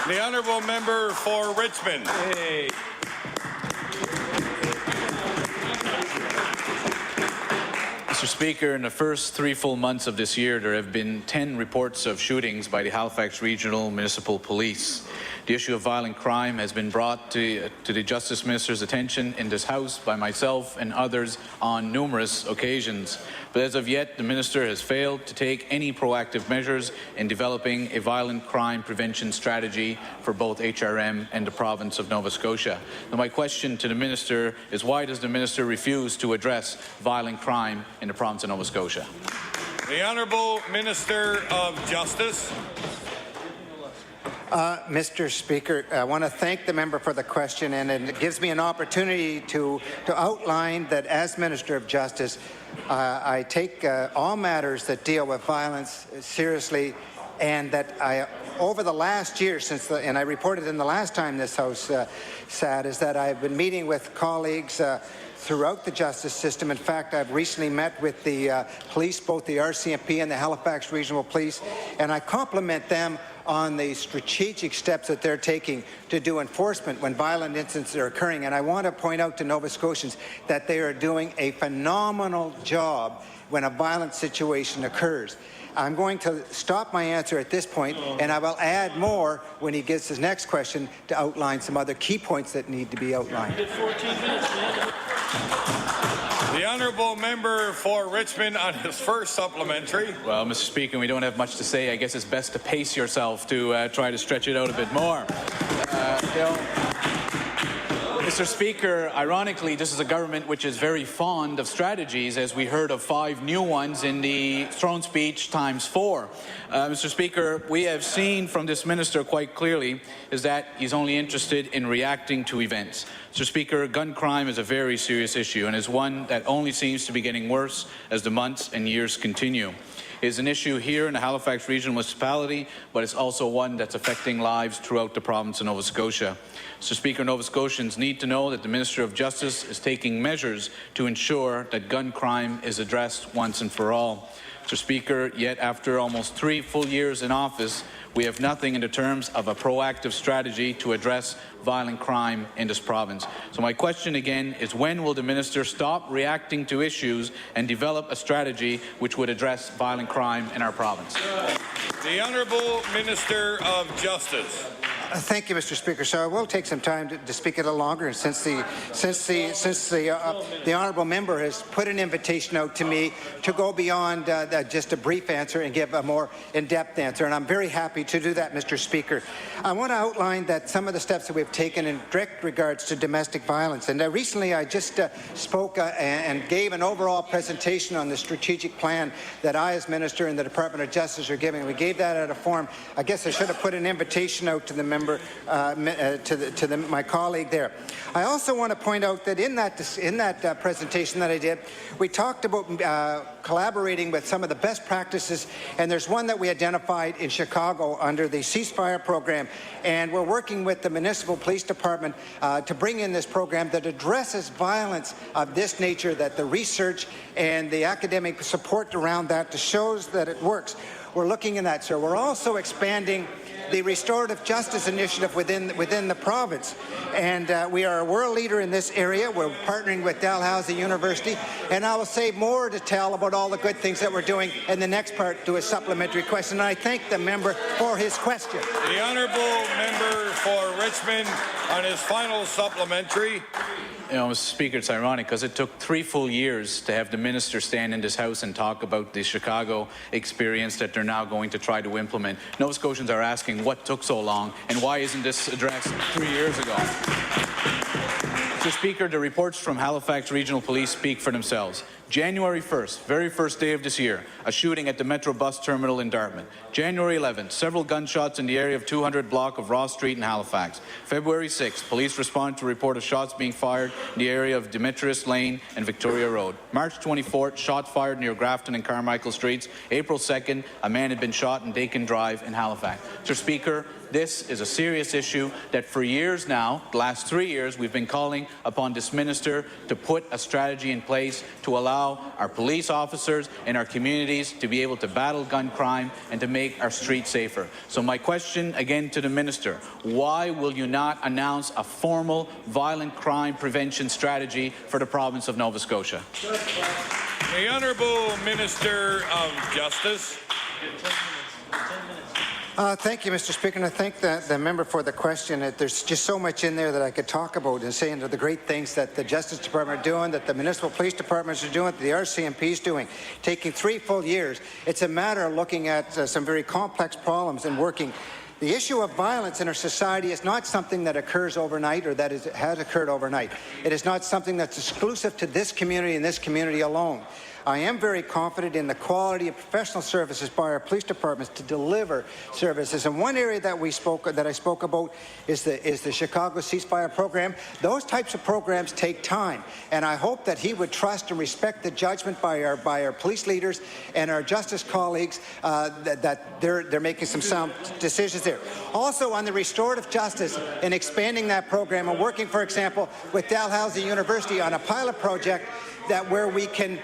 The honourable member for Richmond. Hey. Mr. Speaker, in the first 3 full months of this year, there have been 10 reports of shootings by the Halifax Regional Municipal Police. The issue of violent crime has been brought to the Justice Minister's attention in this House by myself and others on numerous occasions. But as of yet, the Minister has failed to take any proactive measures in developing a violent crime prevention strategy for both HRM and the province of Nova Scotia. Now, my question to the Minister is, why does the Minister refuse to address violent crime in the province of Nova Scotia? The Honourable Minister of Justice. Mr. Speaker, I want to thank the member for the question, and it gives me an opportunity to outline that as Minister of Justice, I take all matters that deal with violence seriously, and that over the last year, and I reported in the last time this House sat, is that I've been meeting with colleagues throughout the justice system. In fact, I've recently met with the police, both the RCMP and the Halifax Regional Police, and I compliment them on the strategic steps that they're taking to do enforcement when violent incidents are occurring. And I want to point out to Nova Scotians that they are doing a phenomenal job when a violent situation occurs. I'm going to stop my answer at this point, and I will add more when he gets his next question to outline some other key points that need to be outlined. The honourable member for Richmond on his first supplementary. Well, Mr. Speaker, we don't have much to say. I guess it's best to pace yourself to try to stretch it out a bit more. Mr. Speaker, ironically, this is a government which is very fond of strategies, as we heard of 5 new ones in the throne speech ×4. Mr. Speaker, we have seen from this minister quite clearly is that he's only interested in reacting to events. Mr. Speaker, gun crime is a very serious issue and is one that only seems to be getting worse as the months and years continue. It is an issue here in the Halifax Regional Municipality, but it's also one that's affecting lives throughout the province of Nova Scotia. Mr. Speaker, Nova Scotians need to know that the Minister of Justice is taking measures to ensure that gun crime is addressed once and for all. Mr. Speaker, yet after almost 3 full years in office, we have nothing in the terms of a proactive strategy to address violent crime in this province. So my question again is, when will the Minister stop reacting to issues and develop a strategy which would address violent crime in our province? The Honourable Minister of Justice. Thank you, Mr. Speaker. So I will take some time to speak a little longer, since the honourable member has put an invitation out to me to go beyond just a brief answer and give a more in-depth answer, and I'm very happy to do that, Mr. Speaker. I want to outline that some of the steps that we've taken in direct regards to domestic violence. And recently, I just spoke and gave an overall presentation on the strategic plan that I, as Minister, and the Department of Justice are giving. We gave that at a forum. I guess I should have put an invitation out to the member, my colleague there. I also want to point out that in that presentation that I did, we talked about collaborating with some of the best practices, and there's one that we identified in Chicago under the ceasefire program, and we're working with the municipal police department to bring in this program that addresses violence of this nature, that the research and the academic support around that shows that it works. We're looking in that, sir. We're also expanding the restorative justice initiative within the province, and we are a world leader in this area. We're partnering with Dalhousie University, and I will save more to tell about all the good things that we're doing in the next part to a supplementary question. And I thank the member for his question. The honourable member for Richmond on his final supplementary. You know, Mr. Speaker, it's ironic because it took 3 full years to have the minister stand in this House and talk about the Chicago experience that they're now going to try to implement. Nova Scotians are asking what took so long and why isn't this addressed 3 years ago? Mr. Speaker, the reports from Halifax Regional Police speak for themselves. January 1st, very first day of this year, a shooting at the Metro bus terminal in Dartmouth. January 11th, several gunshots in the area of 200 block of Ross Street in Halifax. February 6th, police responded to a report of shots being fired in the area of Demetrius Lane and Victoria Road. March 24th, shot fired near Grafton and Carmichael Streets. April 2nd, a man had been shot in Dakin Drive in Halifax. Mr. Speaker, this is a serious issue that for years now, the last 3 years, we've been calling upon this minister to put a strategy in place to allow allow our police officers and our communities to be able to battle gun crime and to make our streets safer. So my question again to the Minister, why will you not announce a formal violent crime prevention strategy for the province of Nova Scotia? The Honourable Minister of Justice. Thank you, Mr. Speaker, and I thank the member for the question. There's just so much in there that I could talk about and saying the great things that the Justice Department are doing, that the municipal police departments are doing, that the RCMP is doing, taking 3 full years. It's a matter of looking at some very complex problems and working. The issue of violence in our society is not something that occurs overnight or that has occurred overnight. It is not something that's exclusive to this community and this community alone. I am very confident in the quality of professional services by our police departments to deliver services. And one area that I spoke about is the Chicago ceasefire program. Those types of programs take time, and I hope that he would trust and respect the judgment by our police leaders and our justice colleagues that they're making some sound decisions there. Also, on the restorative justice and expanding that program and working, for example, with Dalhousie University on a pilot project where we can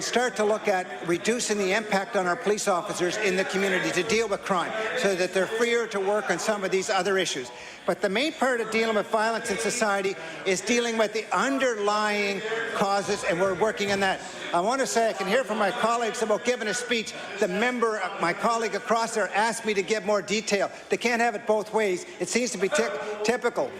start to look at reducing the impact on our police officers in the community to deal with crime so that they're freer to work on some of these other issues. But the main part of dealing with violence in society is dealing with the underlying causes, and we're working on that. I want to say I can hear from my colleagues about giving a speech. The member, my colleague across there, asked me to give more detail. They can't have it both ways. It seems to be typical.